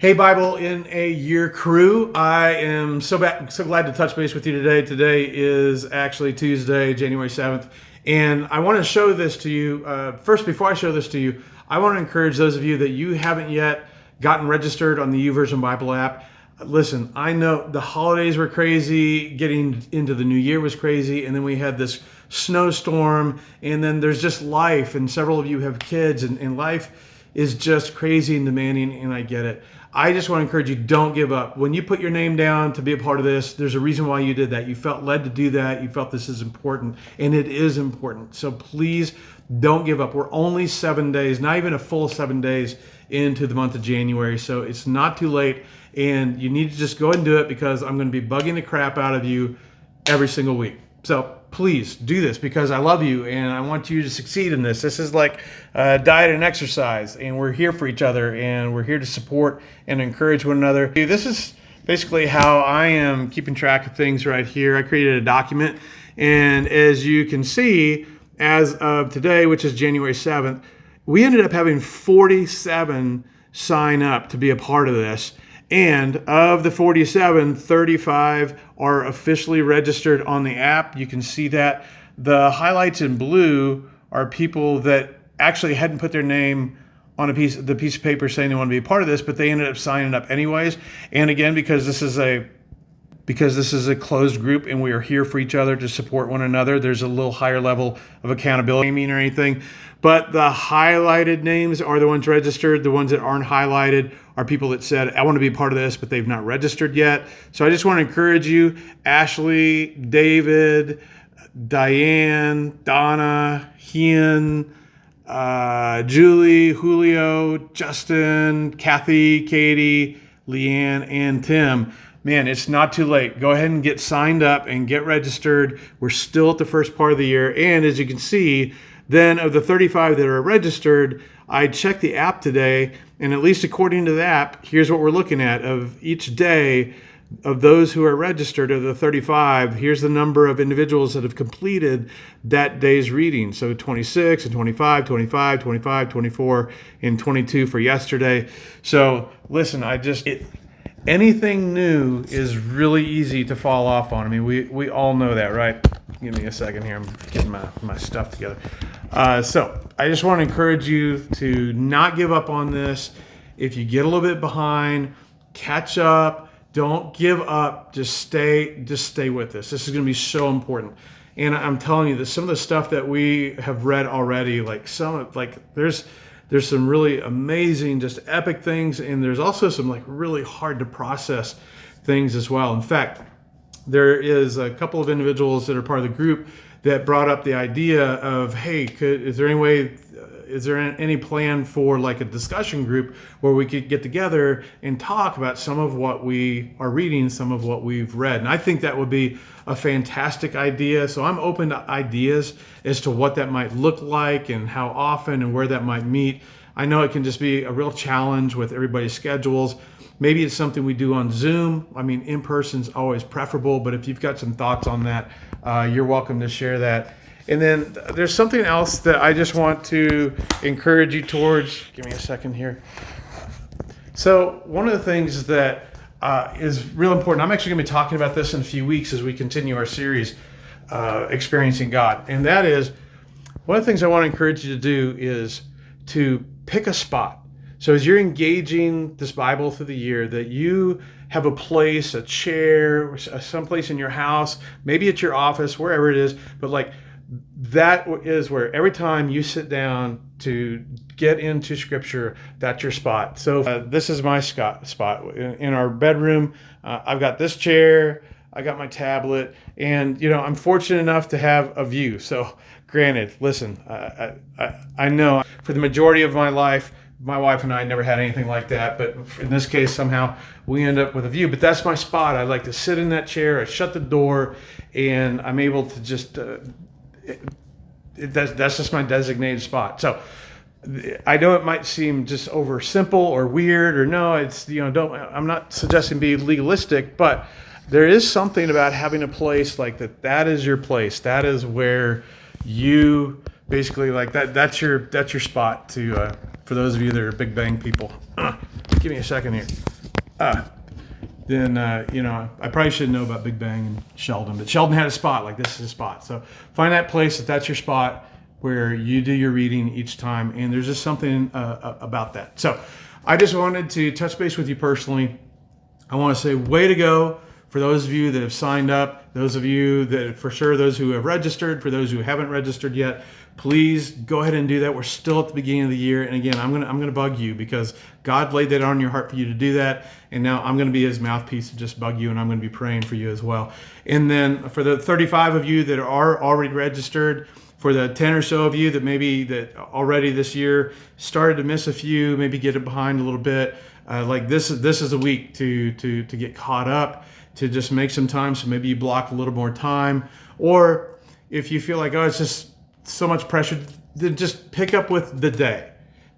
Hey, Bible in a Year crew. I am so glad to touch base with you today. Today is actually Tuesday, January 7th. And I want to show this to you. First, before I show this to you, I want to encourage those of you that you haven't yet gotten registered on the YouVersion Bible app. Listen, I know the holidays were crazy, getting into the new year was crazy, and then we had this snowstorm, and then there's just life, and several of you have kids, and life is just crazy and demanding, and I get it. I just want to encourage you, don't give up. When you put your name down to be a part of this, there's a reason why you did that. You felt led to do that. You felt this is important, and it is important. So please don't give up. We're only 7 days, not even a full 7 days into the month of January. So it's not too late, and you need to just go ahead and do it because I'm going to be bugging the crap out of you every single week. So please do this because I love you and I want you to succeed in this. This is like diet and exercise, and we're here for each other, and we're here to support and encourage one another. This is basically how I am keeping track of things right here. I created a document, and as you can see, as of today, which is January 7th, we ended up having 47 sign up to be a part of this. And of the 47, 35 are officially registered on the app. You can see that. The highlights in blue are people that actually hadn't put their name on the piece of paper saying they want to be a part of this, but they ended up signing up anyways. And again, because this is a closed group and we are here for each other to support one another, there's a little higher level of accountability or anything. But the highlighted names are the ones registered. The ones that aren't highlighted are people that said, I want to be a part of this, but they've not registered yet. So I just want to encourage you, Ashley, David, Diane, Donna, Hien, Julie, Julio, Justin, Kathy, Katie, Leanne, and Tim. Man, it's not too late. Go ahead and get signed up and get registered. We're still at the first part of the year. And as you can see, then of the 35 that are registered, I checked the app today, and at least according to the app, here's what we're looking at. Of each day of those who are registered, of the 35, here's the number of individuals that have completed that day's reading. So 26 and 25, 25, 25, 24, and 22 for yesterday. So listen, anything new is really easy to fall off on. I mean, we all know that, right? Give me a second here. I'm getting my stuff together. So I just want to encourage you to not give up on this. If you get a little bit behind, catch up. Don't give up. Just stay with this. This is going to be so important. And I'm telling you that some of the stuff that we have read already, there's some really amazing, just epic things, and there's also some really hard to process things as well. In fact, there is a couple of individuals that are part of the group that brought up the idea of, hey, is there any plan for a discussion group where we could get together and talk about some of what we are reading, some of what we've read? And I think that would be a fantastic idea. So I'm open to ideas as to what that might look like and how often and where that might meet. I know it can just be a real challenge with everybody's schedules. Maybe it's something we do on Zoom. I mean, in person is always preferable, but if you've got some thoughts on that, you're welcome to share that. And then there's something else that I just want to encourage you towards. Give me a second here. So one of the things that is real important, I'm actually going to be talking about this in a few weeks as we continue our series, Experiencing God. And that is, one of the things I want to encourage you to do is to pick a spot. So as you're engaging this Bible through the year, that you have a place, a chair, someplace in your house, maybe at your office, wherever it is, but that is where every time you sit down to get into Scripture, that's your spot. So this is my spot in our bedroom. I've got this chair, I got my tablet, and I'm fortunate enough to have a view. So granted, listen, I know for the majority of my life, my wife and I never had anything like that, but in this case, somehow we end up with a view. But that's my spot. I like to sit in that chair, I shut the door, and I'm able to just, that's just my designated spot. So I know it might seem just over simple or weird, or no, it's, I'm not suggesting be legalistic, but there is something about having a place like that. That is your place. That is where you basically that's your spot to, for those of you that are Big Bang people. Give me a second here. then I probably should know about Big Bang and Sheldon, but Sheldon had a spot, like this is a spot. So find that place if that's your spot where you do your reading each time, and there's just something about that. So I just wanted to touch base with you personally. I want to say way to go for those of you that have signed up, those of you that for sure, those who have registered, for those who haven't registered yet, please go ahead and do that. We're still at the beginning of the year. And again, I'm gonna bug you because God laid that on your heart for you to do that. And now I'm gonna be his mouthpiece to just bug you, and I'm gonna be praying for you as well. And then for the 35 of you that are already registered, for the 10 or so of you that maybe that already this year started to miss a few, maybe get it behind a little bit, like this is a week to get caught up, to just make some time. So maybe you block a little more time, or if you feel like, oh, it's just so much pressure, then just pick up with the day.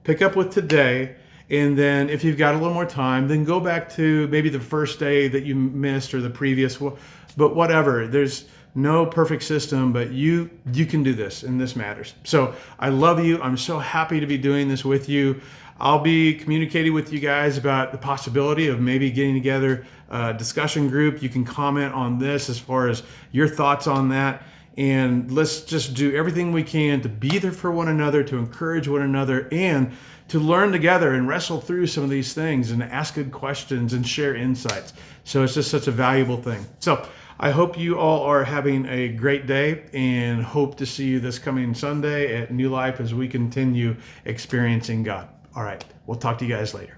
Pick up with today, and then if you've got a little more time, then go back to maybe the first day that you missed or the previous, but whatever. There's no perfect system, but you can do this, and this matters. So I love you. I'm so happy to be doing this with you. I'll be communicating with you guys about the possibility of maybe getting together a discussion group. You can comment on this as far as your thoughts on that. And let's just do everything we can to be there for one another, to encourage one another, and to learn together and wrestle through some of these things and ask good questions and share insights. So it's just such a valuable thing. So I hope you all are having a great day, and hope to see you this coming Sunday at New Life as we continue experiencing God. All right, we'll talk to you guys later.